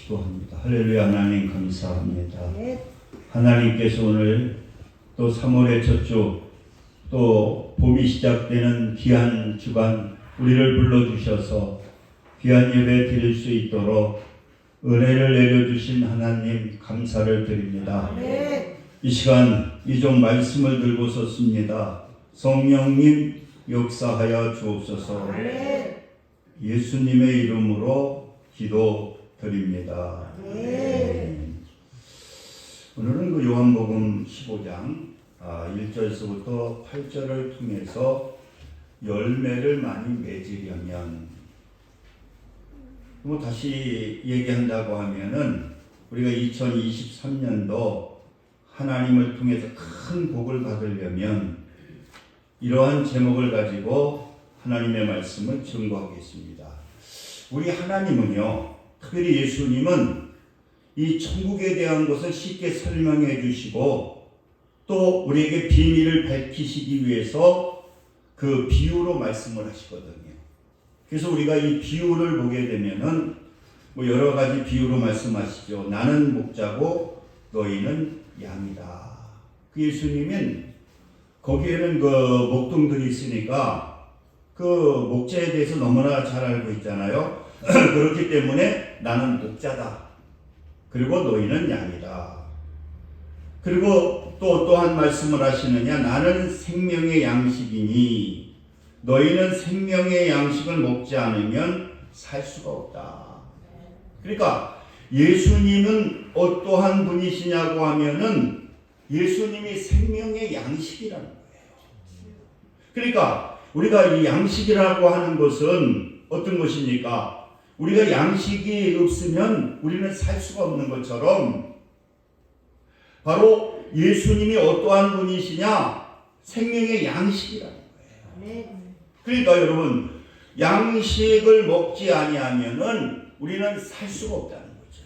기도합니다. 할렐루야. 하나님 감사합니다. 하나님께서 오늘 또 3월의 첫 주, 또 봄이 시작되는 귀한 주간 우리를 불러주셔서 귀한 예배 드릴 수 있도록 은혜를 내려주신 하나님 감사를 드립니다. 이 시간 이종 말씀을 들고 섰습니다. 성령님 역사하여 주옵소서. 예수님의 이름으로 기도드립니다. 오늘은 그 요한복음 15장 1절에서부터 8절을 통해서 열매를 많이 맺으려면, 뭐 다시 얘기한다고 하면은 우리가 2023년도 하나님을 통해서 큰 복을 받으려면 이러한 제목을 가지고 하나님의 말씀을 증거하겠습니다. 우리 하나님은요, 특별히 예수님은 이 천국에 대한 것을 쉽게 설명해 주시고 또 우리에게 비밀을 밝히시기 위해서 그 비유로 말씀을 하시거든요. 그래서 우리가 이 비유를 보게 되면은 뭐 여러 가지 비유로 말씀하시죠. 나는 목자고 너희는 양이다. 그 예수님은 거기에는 그 목동들이 있으니까 그 목자에 대해서 너무나 잘 알고 있잖아요. 그렇기 때문에 나는 목자다. 그리고 너희는 양이다. 그리고 또 어떠한 말씀을 하시느냐. 나는 생명의 양식이니 너희는 생명의 양식을 먹지 않으면 살 수가 없다. 그러니까 예수님은 어떠한 분이시냐고 하면은 예수님이 생명의 양식이라는 거예요. 그러니까 우리가 이 양식이라고 하는 것은 어떤 것입니까? 우리가 양식이 없으면 우리는 살 수가 없는 것처럼 바로 예수님이 어떠한 분이시냐? 생명의 양식이라는 거예요. 그러니까 여러분, 양식을 먹지 아니하면은 우리는 살 수가 없다는 거죠.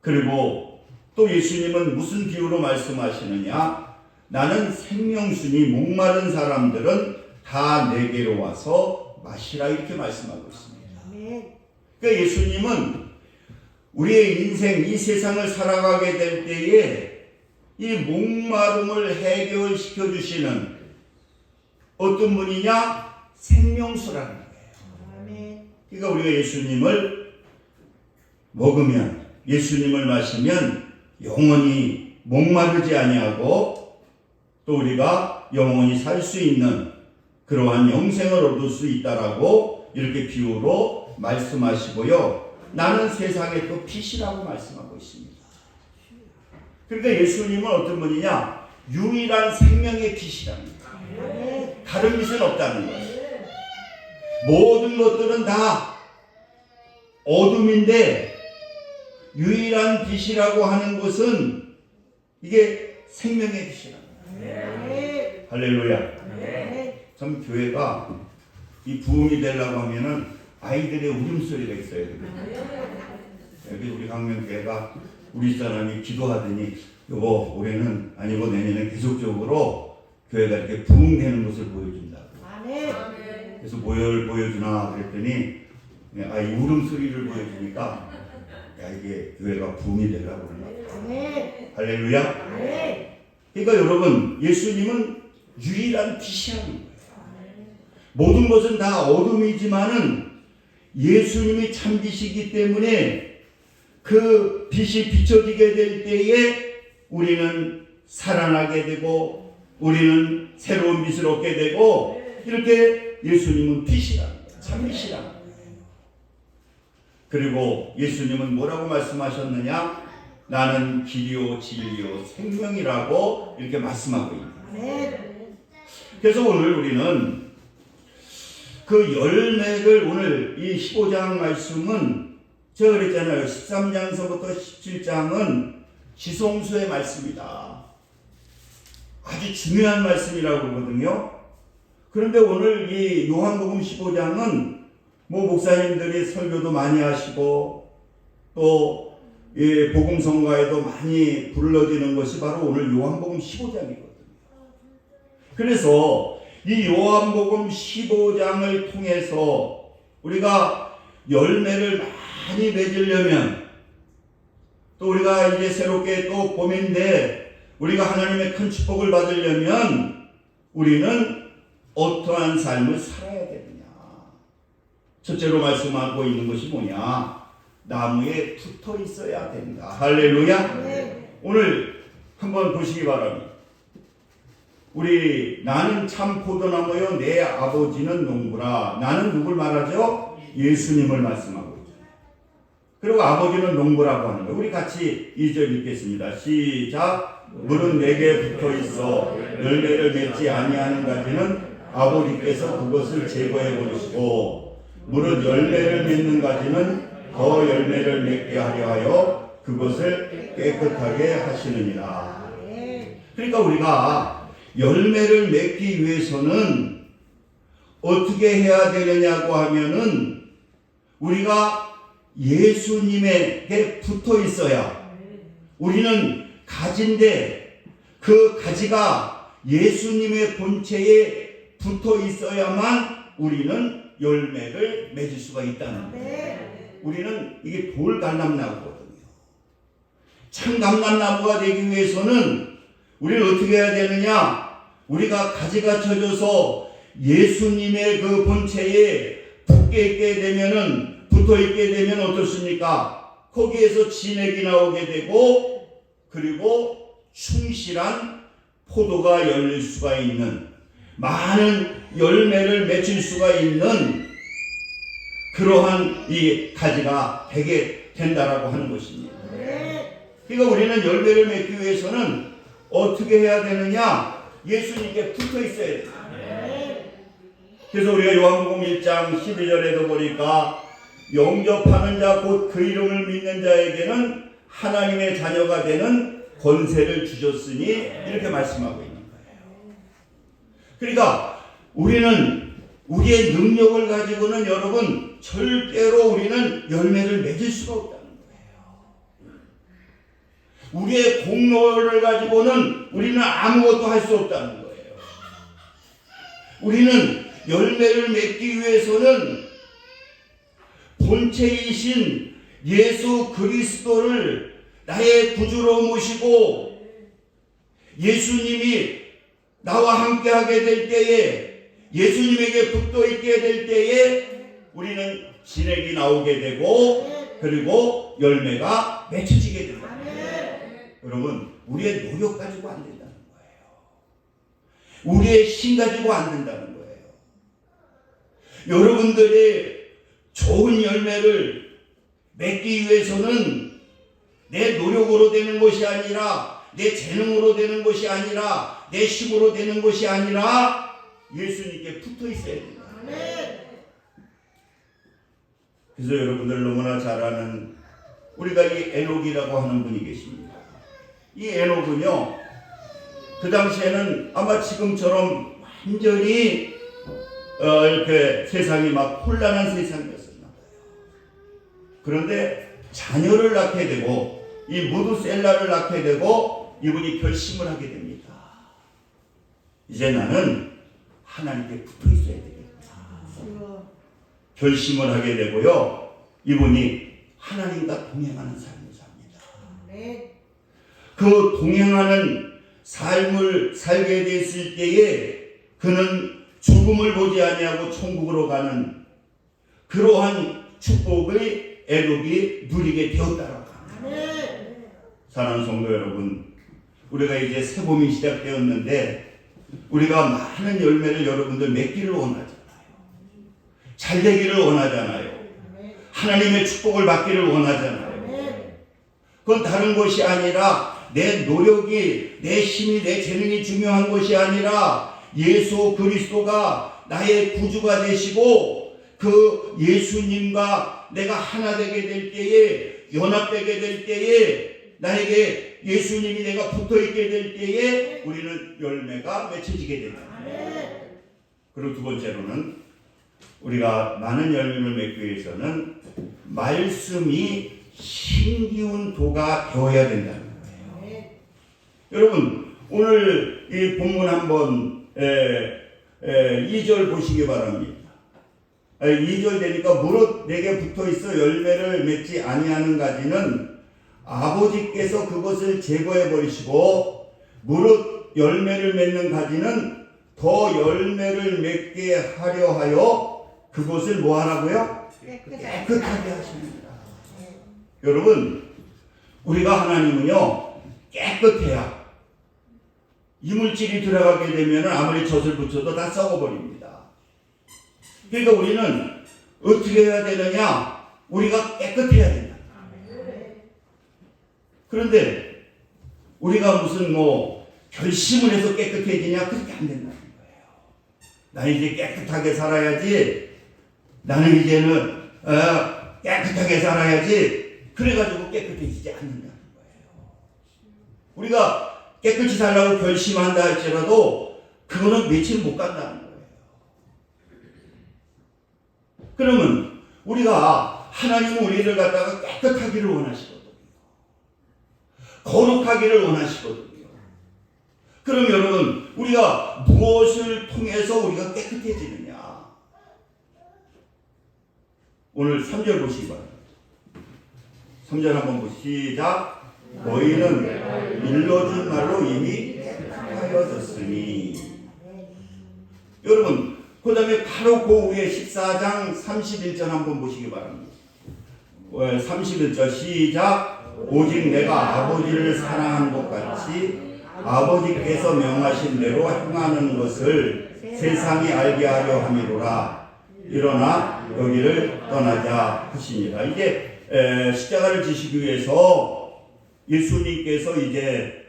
그리고 또 예수님은 무슨 비유로 말씀하시느냐? 나는 생명수니 목마른 사람들은 다 내게로 와서 마시라, 이렇게 말씀하고 있습니다. 그러니까 예수님은 우리의 인생, 이 세상을 살아가게 될 때에 이 목마름을 해결시켜 주시는 어떤 분이냐? 생명수라는 거예요. 그러니까 우리가 예수님을 먹으면, 예수님을 마시면 영원히 목마르지 아니하고 또 우리가 영원히 살 수 있는 그러한 영생을 얻을 수 있다라고 이렇게 비유로 말씀하시고요. 나는 세상의 또 빛이라고 말씀하고 있습니다. 그러니까 예수님은 어떤 분이냐? 유일한 생명의 빛이랍니다. 다른 빛은 없다는 거예요. 모든 것들은 다 어둠인데 유일한 빛이라고 하는 것은 이게 생명의 빛이랍니다. 할렐루야. 참 교회가 이 부흥이 되려고 하면은 아이들의 울음소리가 있어야 됩니다. 여기 우리 강명교회가 우리 사람이 기도하더니 여보, 올해는 아니고 내년에 계속적으로 교회가 이렇게 부흥되는 것을 보여준다고. 그래서 뭘 보여주나 그랬더니 이 울음소리를 보여주니까 이게 교회가 부흥이 되려고 그러나. 할렐루야. 그러니까 여러분, 예수님은 유일한 빛이라는 거예요. 모든 것은 다 어둠이지만은 예수님이 참빛이기 때문에 그 빛이 비춰지게 될 때에 우리는 살아나게 되고 우리는 새로운 빛을 얻게 되고, 이렇게 예수님은 빛이라는 거예요. 참빛이라는 거예요. 그리고 예수님은 뭐라고 말씀하셨느냐? 나는 길이요 진리요 생명이라고 이렇게 말씀하고 있습니다. 그래서 오늘 우리는 그 열매를, 오늘 이 15장 말씀은 제가 그랬잖아요. 13장서부터 17장은 지성수의 말씀이다. 아주 중요한 말씀이라고 그러거든요. 그런데 오늘 이 요한복음 15장은 뭐 목사님들이 설교도 많이 하시고 또 복음성가에도 많이 불러지는 것이 바로 오늘 요한복음 15장이거든요. 그래서 이 요한복음 15장을 통해서 우리가 열매를 많이 맺으려면 또 우리가 이제 새롭게 또 봄인데 우리가 하나님의 큰 축복을 받으려면 우리는 어떠한 삶을 살아야 되느냐. 첫째로 말씀하고 있는 것이 뭐냐? 나무에 붙어 있어야 된다. 할렐루야. 네. 오늘 한번 보시기 바랍니다. 나는 참 포도나무요 내 아버지는 농부라. 나는 누굴 말하죠? 예수님을 말씀하고 있잖아요. 그리고 아버지는 농부라고 하는 거예요. 우리 같이 2절 읽겠습니다. 시작. 물은 내게 붙어 있어 열매를 맺지 아니하는 가지는 아버지께서 그것을 제거해 버리시고 물은 열매를 맺는 가지는 더 열매를 맺게 하려 하여 그것을 깨끗하게 하시느니라. 그러니까 우리가 열매를 맺기 위해서는 어떻게 해야 되느냐고 하면은 우리가 예수님에게 붙어 있어야, 우리는 가지인데 그 가지가 예수님의 본체에 붙어 있어야만 우리는 열매를 맺을 수가 있다는 거예요. 우리는 이게 돌감람나무거든요. 참감람나무가 되기 위해서는 우리는 어떻게 해야 되느냐? 우리가 가지가 쳐져서 예수님의 그 본체에 붙어 있게 되면 어떻습니까? 거기에서 진액이 나오게 되고, 그리고 충실한 포도가 열릴 수가 있는, 많은 열매를 맺을 수가 있는 그러한 이 가지가 되게 된다라고 하는 것입니다. 그러니까 우리는 열매를 맺기 위해서는 어떻게 해야 되느냐? 예수님께 붙어 있어야 돼요. 그래서 우리가 요한복음 1장 12절에도 보니까 영접하는 자 곧 그 이름을 믿는 자에게는 하나님의 자녀가 되는 권세를 주셨으니 이렇게 말씀하고 있는 거예요. 그러니까 우리는 우리의 능력을 가지고는 여러분 절대로 우리는 열매를 맺을 수가 없다는 거예요. 우리의 공로를 가지고는 우리는 아무것도 할 수 없다는 거예요. 우리는 열매를 맺기 위해서는 본체이신 예수 그리스도를 나의 구주로 모시고 예수님이 나와 함께 하게 될 때에, 예수님에게 붙어 있게 될 때에 우리는 진액이 나오게 되고 그리고 열매가 맺혀지게 된다. 여러분, 우리의 노력 가지고 안 된다는 거예요. 우리의 힘 가지고 안 된다는 거예요. 여러분들의 좋은 열매를 맺기 위해서는 내 노력으로 되는 것이 아니라, 내 재능으로 되는 것이 아니라, 내 힘으로 되는 것이 아니라 예수님께 붙어 있어야 된다. 그래서 여러분들 너무나 잘 아는 우리가 이 에녹이라고 하는 분이 계십니다. 이 에녹은요, 그 당시에는 아마 지금처럼 완전히 이렇게 세상이 막 혼란한 세상이었었나 봐요. 그런데 자녀를 낳게 되고 이 무두셀라를 낳게 되고 이분이 결심을 하게 됩니다. 이제 나는 하나님께 붙어 있어야 되겠다. 결심을 하게 되고요. 이분이 하나님과 동행하는 삶을 삽니다. 그 동행하는 삶을 살게 됐을 때에 그는 죽음을 보지 아니하고 천국으로 가는 그러한 축복을 에녹이 누리게 되었다라고 합니다. 사랑하는 성도 여러분, 우리가 이제 새봄이 시작되었는데 우리가 많은 열매를 여러분들 맺기를 원하잖아요. 잘 되기를 원하잖아요. 하나님의 축복을 받기를 원하잖아요. 그건 다른 것이 아니라 내 노력이, 내 힘이, 내 재능이 중요한 것이 아니라 예수 그리스도가 나의 구주가 되시고 그 예수님과 내가 하나 되게 될 때에, 연합되게 될 때에, 나에게 예수님이 내가 붙어있게 될 때에 우리는 열매가 맺혀지게 된다. 그리고 두 번째로는 우리가 많은 열매를 맺기 위해서는 말씀이 힘기운 도가 되어야 된다는 거예요. 여러분, 오늘 이 본문 한번 2절 보시기 바랍니다. 2절 되니까 무릇 내게 붙어있어 열매를 맺지 아니하는 가지는 아버지께서 그것을 제거해 버리시고 무릇 열매를 맺는 가지는 더 열매를 맺게 하려 하여 그것을 뭐 하라고요? 깨끗하게 하십니다. 여러분, 우리가 하나님은요 깨끗해야 이물질이 들어가게 되면 아무리 젖을 붙여도 다 썩어버립니다. 그러니까 우리는 어떻게 해야 되느냐? 우리가 깨끗해야 된다. 그런데 우리가 무슨 결심을 해서 깨끗해지냐? 그렇게 안 된다는 거예요. 나는 이제 깨끗하게 살아야지. 나는 이제는 깨끗하게 살아야지. 그래가지고 깨끗해지지 않는다는 거예요. 우리가 깨끗이 살라고 결심한다 할지라도 그거는 며칠 못 간다는 거예요. 그러면 우리가 하나님은 우리를 갖다가 깨끗하기를 원하시거든요. 거룩하기를 원하시거든요. 그럼 여러분, 우리가 무엇을 통해서 우리가 깨끗해지느냐? 오늘 3절 보시기 바랍니다. 3절 한번 보시자. 너희는 일러준 말로 이미 깨끗하여졌으니. 여러분, 그 다음에 바로 그 후에 14장 31절 한번 보시기 바랍니다. 31절 시작. 오직 내가 아버지를 사랑한 것 같이 아버지께서 명하신 대로 행하는 것을 세상이 알게 하려 함이로라. 일어나 여기를 떠나자 하십니다. 이제 십자가를 지시기 위해서 예수님께서 이제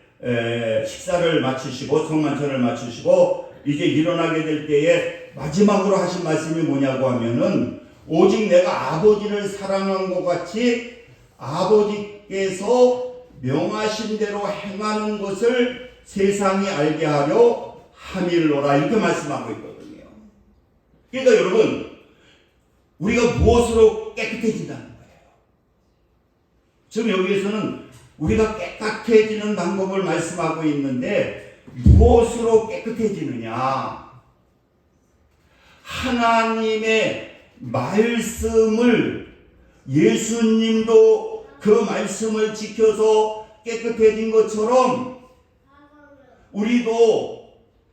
식사를 마치시고 성만찬을 마치시고 이제 일어나게 될 때에 마지막으로 하신 말씀이 뭐냐고 하면은 오직 내가 아버지를 사랑한 것 같이 아버지께서 명하신 대로 행하는 것을 세상이 알게 하려 함일로라. 이렇게 말씀하고 있거든요. 그러니까 여러분, 우리가 무엇으로 깨끗해진다는 거예요? 지금 여기에서는 우리가 깨끗해지는 방법을 말씀하고 있는데 무엇으로 깨끗해지느냐? 하나님의 말씀을, 예수님도 그 말씀을 지켜서 깨끗해진 것처럼 우리도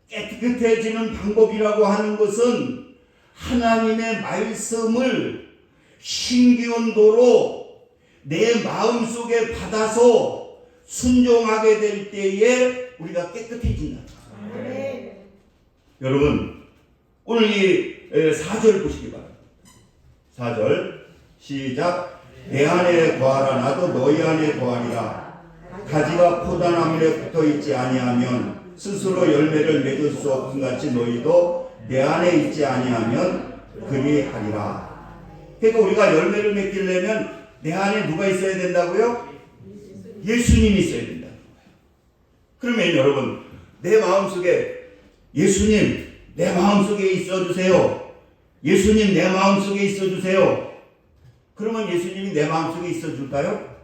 깨끗해지는 방법이라고 하는 것은 하나님의 말씀을 신기온도로 내 마음속에 받아서 순종하게 될 때에 우리가 깨끗해진다. 여러분, 오늘 이 4절 보시기 바랍니다. 4절 시작. 내 안에 거하라 나도 너희 안에 거하리라. 가지가 포도나무에 붙어있지 아니하면 스스로 열매를 맺을 수 없음 같이 너희도 내 안에 있지 아니하면 그리하리라. 그러니까 우리가 열매를 맺기려면 내 안에 누가 있어야 된다고요? 예수님이 있어야 된다는 거예요. 그러면 여러분, 내 마음속에 예수님 내 마음속에 있어주세요. 예수님 내 마음속에 있어주세요. 그러면 예수님이 내 마음속에 있어줄까요?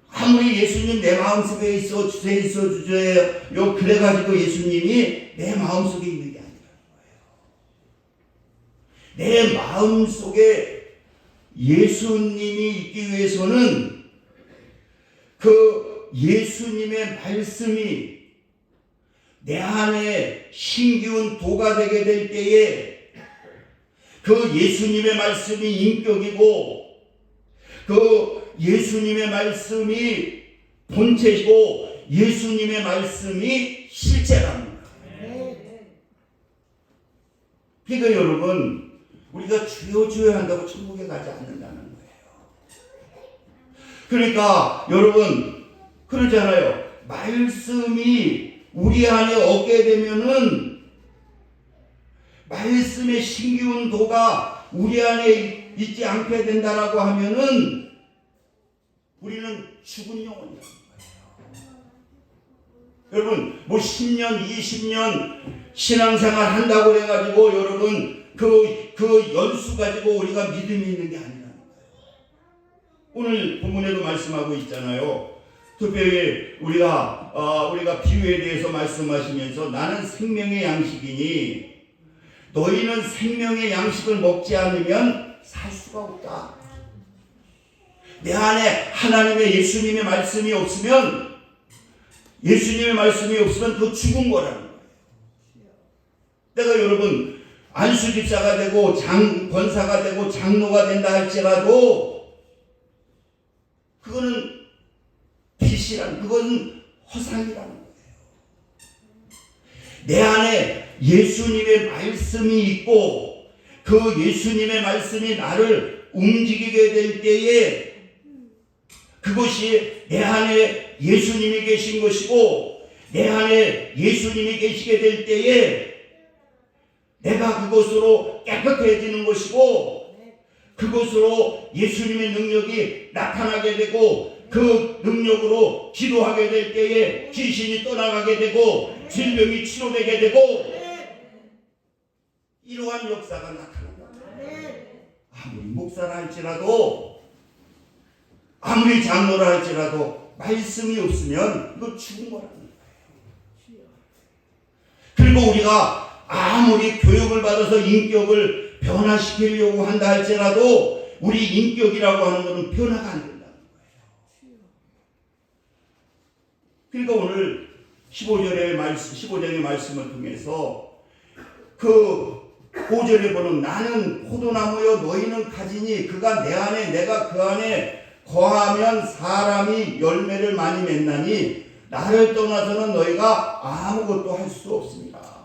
아무리 예수님 내 마음속에 있어주세요 그래가지고 예수님이 내 마음속에 있는 게 아니라는 거예요. 내 마음속에 예수님이 있기 위해서는 그 예수님의 말씀이 내 안에 신기운 도가 되게 될 때에 그 예수님의 말씀이 인격이고 그 예수님의 말씀이 본체이고 예수님의 말씀이 실제라는 거예요. 그러니까 여러분, 우리가 주여 주여 한다고 천국에 가지 않는다는 거예요. 그러니까 여러분 그러잖아요. 말씀이 우리 안에 없게 되면은 말씀의 신기운 도가 우리 안에 있지 않게 된다라고 하면은 우리는 죽은 영혼이라는 거예요. 여러분, 10년, 20년 신앙생활 한다고 그래가지고 여러분 그 연수 가지고 우리가 믿음이 있는 게 아니라는 거예요. 오늘 본문에도 말씀하고 있잖아요. 특별히 우리가 비유에 대해서 말씀하시면서 나는 생명의 양식이니 너희는 생명의 양식을 먹지 않으면 살 수가 없다. 내 안에 하나님의 예수님의 말씀이 없으면 그 죽은 거라는 거예요. 내가 여러분 안수집사가 되고 권사가 되고 장로가 된다 할지라도 그거는 그건 허상이라는 거예요. 내 안에 예수님의 말씀이 있고 그 예수님의 말씀이 나를 움직이게 될 때에 그것이 내 안에 예수님이 계신 것이고 내 안에 예수님이 계시게 될 때에 내가 그것으로 깨끗해지는 것이고 그것으로 예수님의 능력이 나타나게 되고 그 능력으로 기도하게 될 때에 귀신이 떠나가게 되고 질병이 치료되게 되고 이러한 역사가 나타난다. 아무리 목사라 할지라도 아무리 장로라 할지라도 말씀이 없으면 이거 죽은 거라는 거예요. 그리고 우리가 아무리 교육을 받아서 인격을 변화시키려고 한다 할지라도 우리 인격이라고 하는 것은 변화가 안 된다는 거예요. 그러니까 오늘 15장의 말씀을 통해서 그 5절에 보는 나는 포도나무여 너희는 가지니 그가 내 안에 내가 그 안에 거하면 사람이 열매를 많이 맺나니 나를 떠나서는 너희가 아무것도 할 수 없습니다.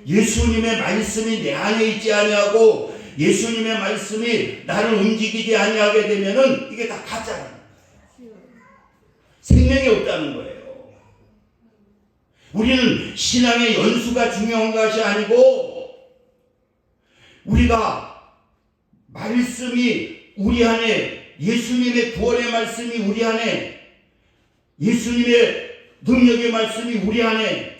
예수님의 말씀이 내 안에 있지 아니하고 예수님의 말씀이 나를 움직이지 아니하게 되면은 이게 다 가짜라는 거예요. 생명이 없다는 거예요. 우리는 신앙의 연수가 중요한 것이 아니고 우리가 말씀이 우리 안에 예수님의 구원의 말씀이 우리 안에 예수님의 능력의 말씀이 우리 안에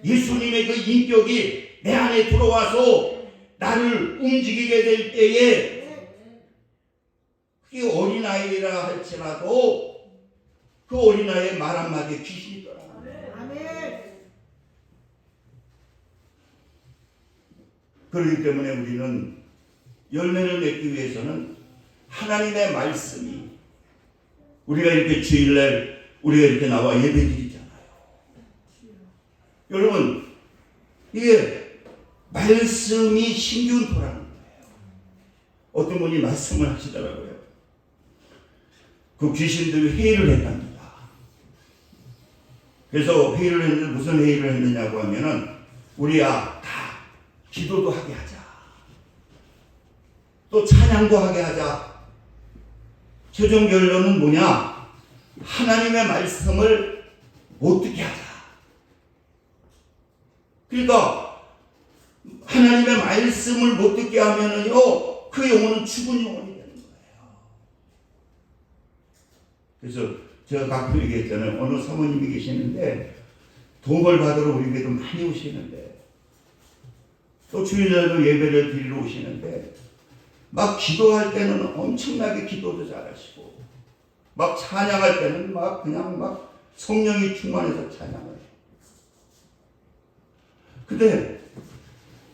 예수님의 그 인격이 내 안에 들어와서 나를 움직이게 될 때에 그게 어린아이라 할지라도 그 어린아이의 말 한마디에 귀신이 떠나갑니다. 그렇기 때문에 우리는 열매를 맺기 위해서는 하나님의 말씀이 우리가 이렇게 주일날 우리가 이렇게 나와 예배드리잖아요. 여러분 이게 말씀이 신균토라는 거예요. 어떤 분이 말씀을 하시더라고요. 그 귀신들이 회의를 했답니다. 그래서 회의를 했는데 무슨 회의를 했느냐고 하면은 우리야 다 기도도 하게 하자. 또 찬양도 하게 하자. 최종 결론은 뭐냐? 하나님의 말씀을 못 듣게 하자. 그러니까 하나님의 말씀을 못 듣게 하면은요, 그 영혼은 죽은 영혼이 되는 거예요. 그래서 제가 가끔 얘기했잖아요. 어느 사모님이 계시는데 도움을 받으러 우리 교회도 많이 오시는데 또 주일날도 예배를 드리러 오시는데 막 기도할 때는 엄청나게 기도도 잘하시고 막 찬양할 때는 막 그냥 막 성령이 충만해서 찬양을 해요. 근데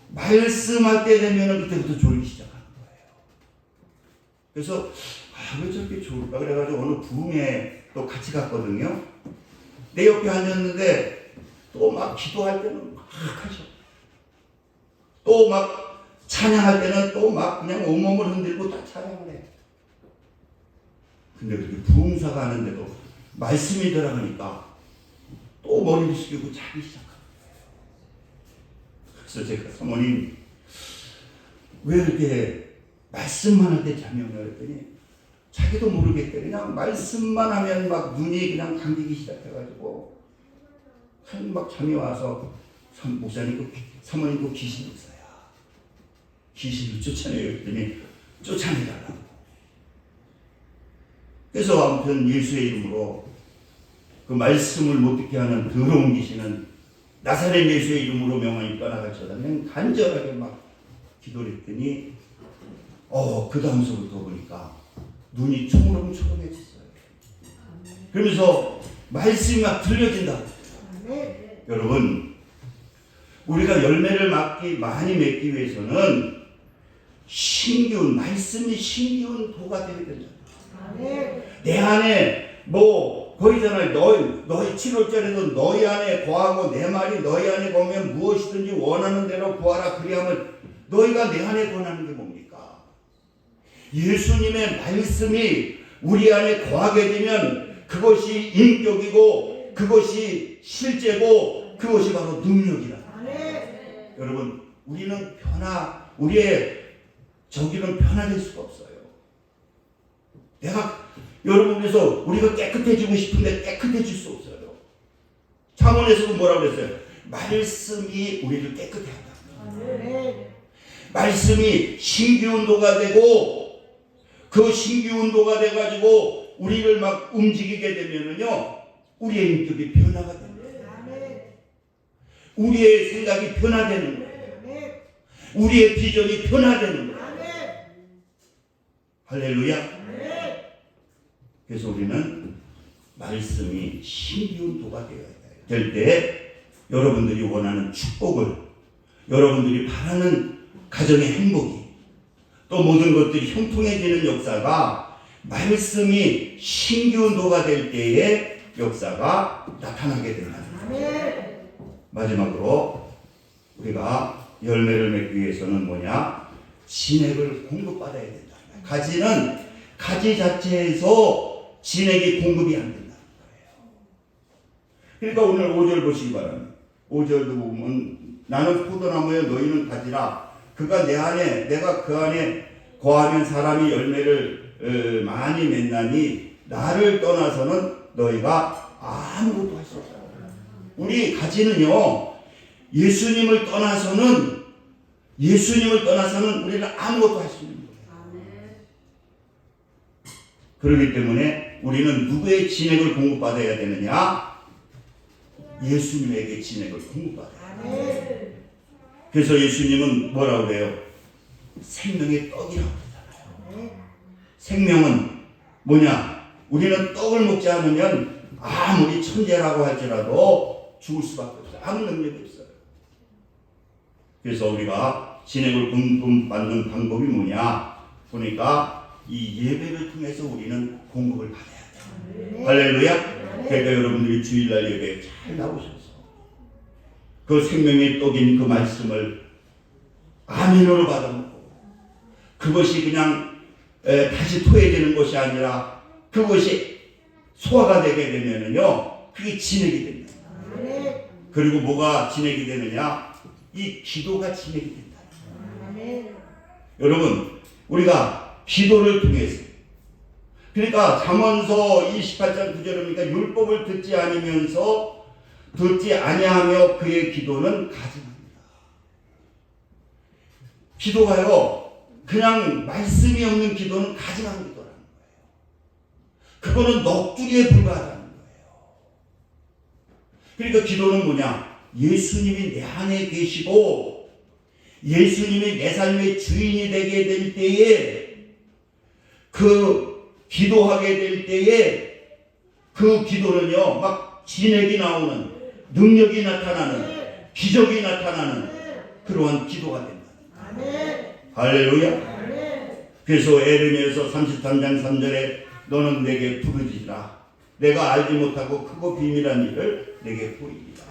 말씀할 때 되면 그때부터 졸기 시작하는 거예요. 그래서 왜 저렇게 좋을까? 그래가지고 어느 부흥에 또 같이 갔거든요. 내 옆에 앉았는데 또 막 기도할 때는 막 하셔. 또 막 찬양할 때는 또 막 그냥 온몸을 흔들고 다 찬양을 해. 근데 그렇게 부흥사가 하는데도 말씀이 들어가니까 또 머리를 숙이고 자기 시작하는 거예요. 그래서 제가 사모님 왜 이렇게 말씀만 할 때 잠이 오냐 그랬더니 자기도 모르겠대. 그냥 말씀만 하면 막 눈이 그냥 감기기 시작해가지고 막 잠이 와서 목사님 사모님 그 귀신 있어요. 귀신을 쫓아내요. 그랬더니 쫓아내달라고. 그래서 아무튼 예수의 이름으로 그 말씀을 못 듣게 하는 더러운 귀신은 나사렛 예수의 이름으로 명하니 떠나갈지어다. 그냥 간절하게 막 기도를 했더니 그 다음서부터 보니까 눈이 초롱초롱해졌어요. 그러면서 말씀이 막 들려진다고. 여러분 우리가 열매를 많이 맺기 위해서는 신기운 말씀이 신기운 도가 되어야 된다. 내 안에 거기잖아요. 너희 7월절에도 너희 안에 거하고 내 말이 너희 안에 거면 무엇이든지 원하는 대로 구하라. 그리하면 너희가 내 안에 권하는 게 뭡니까? 예수님의 말씀이 우리 안에 거하게 되면 그것이 인격이고 그것이 실제고 그것이 바로 능력이다. 여러분, 우리의 저기는 변화될 수가 없어요. 여러분께서 우리가 깨끗해지고 싶은데 깨끗해질 수 없어요. 잠언에서도 뭐라고 그랬어요? 말씀이 우리를 깨끗해 한다. 말씀이 신기운도가 되고 그 신기운도가 돼가지고 우리를 막 움직이게 되면은요, 우리의 인격이 변화가 됩니다. 우리의 생각이 변화되는 거예요. 우리의 비전이 변화되는 거예요. 할렐루야. 그래서 우리는 말씀이 신기운도가 될 때 여러분들이 원하는 축복을, 여러분들이 바라는 가정의 행복이, 또 모든 것들이 형통해지는 역사가 말씀이 신기운도가 될 때의 역사가 나타나게 된다. 마지막으로 우리가 열매를 맺기 위해서는 뭐냐? 진액을 공급받아야 된다. 가지는 가지 자체에서 진액이 공급이 안 된다는 거예요. 그러니까 오늘 5절 보시기 바랍니다. 5절도 보면 나는 포도나무여 너희는 가지라. 그가 내 안에 내가 그 안에 거하면 사람이 열매를 많이 맺나니 나를 떠나서는 너희가 아무것도 할 수 없다. 우리 가지는요, 예수님을 떠나서는 우리는 아무것도 할 수 없는 거예요. 그렇기 때문에 우리는 누구의 진액을 공급받아야 되느냐? 예수님에게 진액을 공급받아야 돼요. 그래서 예수님은 뭐라고 그래요? 생명의 떡이라고 그러잖아요. 생명은 뭐냐? 우리는 떡을 먹지 않으면 아무리 천재라고 할지라도 죽을 수밖에 없어요. 아무 능력이 없어요. 그래서 우리가 진액을 공급받는 방법이 뭐냐? 보니까 이 예배를 통해서 우리는 공급을 받아야 돼요. 할렐루야. 그러니까 여러분들이 주일날 예배에 잘 나오셔서 그 생명의 떡인 그 말씀을 아멘으로 받아먹고 그것이 그냥 다시 토해지는 것이 아니라 그것이 소화가 되게 되면은요, 그게 진액이 됩니다. 그리고 뭐가 진액이 되느냐? 이 기도가 진액이 된다. 여러분, 우리가 기도를 통해서, 그러니까 잠언서 28장 9절입니까? 율법을 듣지 아니하며 그의 기도는 가증합니다. 기도가요, 그냥 말씀이 없는 기도는 가증한 기도라는 거예요. 그거는 넋두리에 불과하다는 거예요. 그러니까 기도는 뭐냐? 예수님이 내 안에 계시고 예수님이 내 삶의 주인이 되게 될 때에, 그 기도하게 될 때에 그 기도는요, 막 진액이 나오는, 능력이 나타나는, 기적이 나타나는 그러한 기도가 된다. 할렐루야. 그래서 에레미야서 33장 3절에 너는 내게 부르짖으라. 내가 알지 못하고 크고 비밀한 일을 내게 보이리라.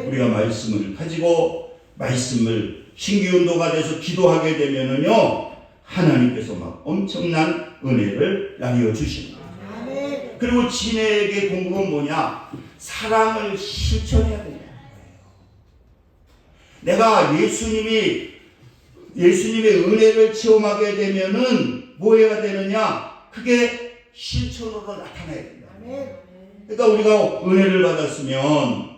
우리가 말씀을 가지고 말씀을 신기운도가 돼서 기도하게 되면은요, 하나님께서 막 엄청난 은혜를 나뉘어 주시는 거예요. 그리고 진액의 공급은 뭐냐? 사랑을 실천해야 된다는 거예요. 내가 예수님의 은혜를 체험하게 되면은 뭐 해야 되느냐? 그게 실천으로 나타나야 된다. 그러니까 우리가 은혜를 받았으면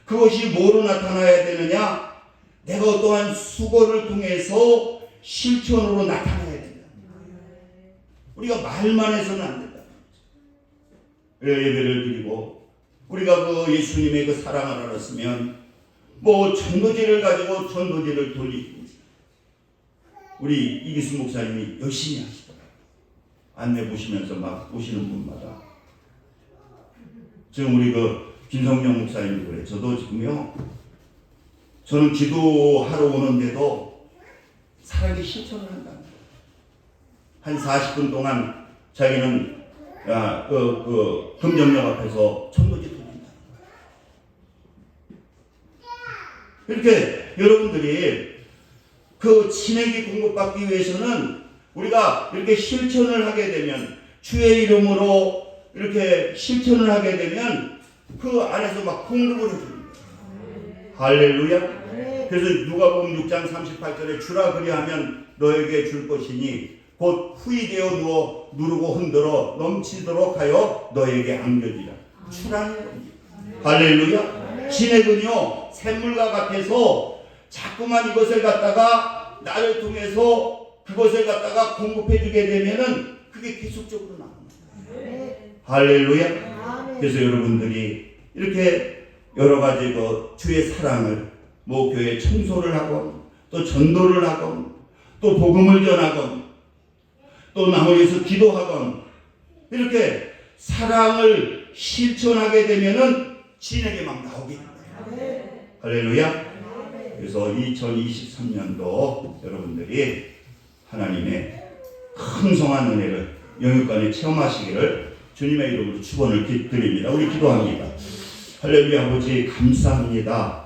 그것이 뭐로 나타나야 되느냐? 내가 어떠한 수고를 통해서 실천으로 나타나야 된다. 우리가 말만 해서는 안 된다. 예배를 드리고 우리가 그 예수님의 그 사랑을 알았으면 뭐 전도지를 가지고 전도지를 돌리고, 우리 이기수 목사님이 열심히 하시더라고요. 안내 보시면서 막 오시는 분마다. 지금 우리 그 김성령 목사님도 그래. 저도 지금요, 저는 기도하러 오는데도 사랑의 실천을 한다. 한 40분 동안 자기는 금정역 앞에서 천도지 돌린다. 이렇게 여러분들이 그 친애기 공급받기 위해서는 우리가 이렇게 실천을 하게 되면, 주의 이름으로 이렇게 실천을 하게 되면 그 안에서 막 공급을 해줍니다. 할렐루야. 그래서 누가복음 6장 38절에 주라 그리하면 너에게 줄 것이니 곧 후이되어 누르고 흔들어 넘치도록 하여 너에게 안겨지라. 주라는 겁니다. 할렐루야. 진액은요 샘물과 같아서 자꾸만 이것을 갖다가 나를 통해서 그것을 갖다가 공급해 주게 되면은 그게 계속적으로 나옵니다. 할렐루야. 그래서 여러분들이 이렇게 여러 가지 주의 사랑을 교회 청소를 하건 또 전도를 하건 또 복음을 전하건 또 나머지서 기도하건 이렇게 사랑을 실천하게 되면은 진에게 막 나오게 됩니다. 할렐루야. 그래서 2023년도 여러분들이 하나님의 풍성한 은혜를 영육간에 체험하시기를 주님의 이름으로 축원을 드립니다. 우리 기도합니다. 할렐루야. 아버지 감사합니다.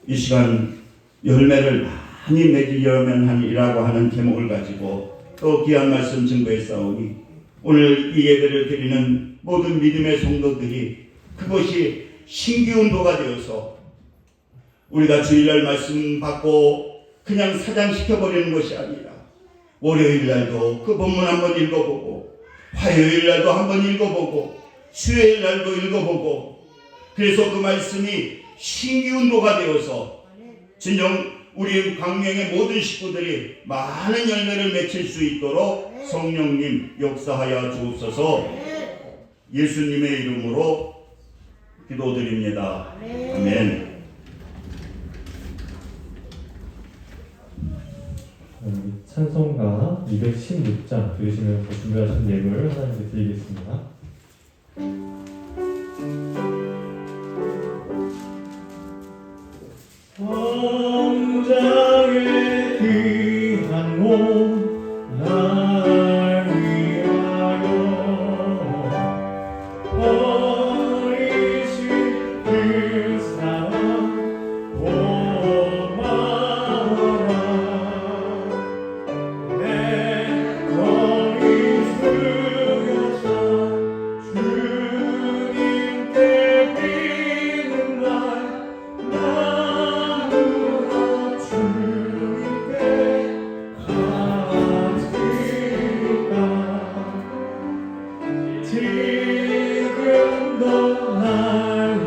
이 시간 열매를 많이 맺으려면 하니라고 하는 제목을 가지고 또 귀한 말씀 증거했사오니 오늘 이 예배를 드리는 모든 믿음의 성도들이 그것이 신기운도가 되어서 우리가 주일날 말씀 받고 그냥 사장시켜버리는 것이 아니라 월요일날도 그 본문 한번 읽어보고 화요일날도 한번 읽어보고 수요일날도 읽어보고 그래서 그 말씀이 신기운도가 되어서 진정 우리 광명의 모든 식구들이 많은 열매를 맺힐 수 있도록 성령님 역사하여 주옵소서. 예수님의 이름으로 기도드립니다. 아멘. 찬송가 216장 들으시면서 준비하신 예물 하나님께 드리겠습니다. 왕장의 귀한 몸 날 위하여 버리신 그 사랑 고마워라. 내 거리 숙여서 주님께 비는 날 지금도 날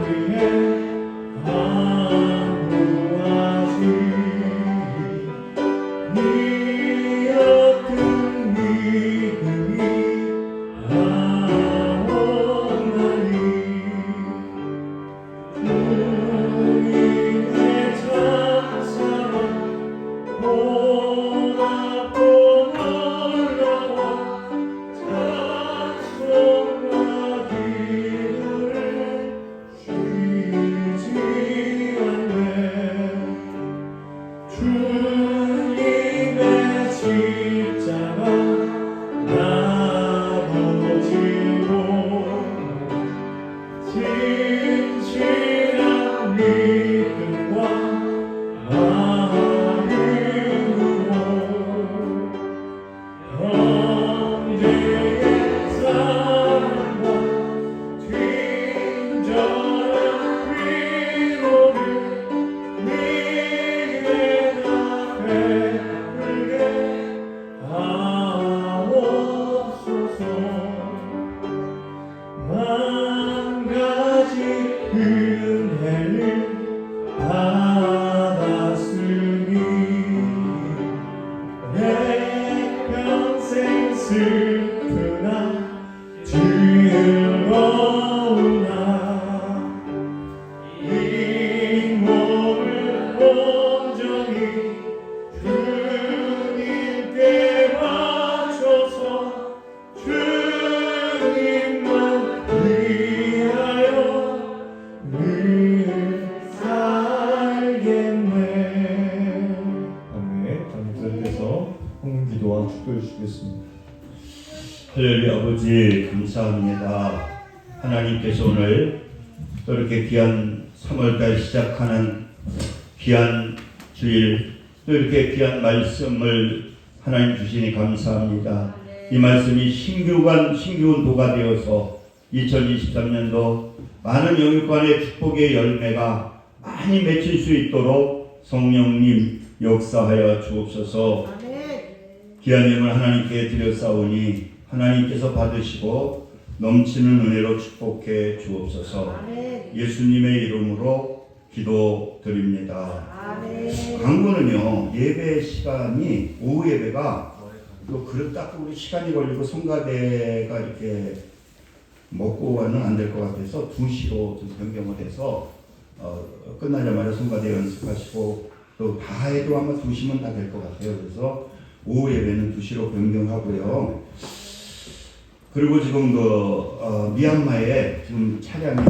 위해 안구하시 네 어떤 믿음이 나오나니 주님의 찬사랑 고맙고 놀라워 찬송과 기도를 쉬지 않네. 주님의 십자가 나도 지고 진실한 믿음과 마음으로 형제의 사랑과 친절한 위로를 네가 베풀게 하옵소서. 만 가지 은혜를 받았으니 내 평생 슬프나 즐거우나 이 몸을 온전히 주님께 바쳐서 주님만 위하여 늘 살게 기도와 축도해 주시겠습니다. 할렐루야. 아버지 감사합니다. 하나님께서 오늘 또 이렇게 귀한 3월달 시작하는 귀한 주일, 또 이렇게 귀한 말씀을 하나님 주시니 감사합니다. 이 말씀이 신규한 도가 되어서 2023년도 많은 영육간의 축복의 열매가 많이 맺힐 수 있도록 성령님 역사하여 주옵소서. 귀한 예물 하나님께 드렸사오니 하나님께서 받으시고 넘치는 은혜로 축복해 주옵소서. 예수님의 이름으로 기도드립니다. 강구는요, 예배 시간이 오후 예배가 또 그릇 닦고 우리 시간이 걸리고 성가대가 이렇게 먹고는 안 될 것 같아서 2시로 좀 변경을 해서 끝나자마자 성가대 연습하시고 또 다 해도 아마 2시면 다 될 것 같아요. 그래서 오후 예배는 2시로 변경하고요. 그리고 지금 미얀마에 지금 차량이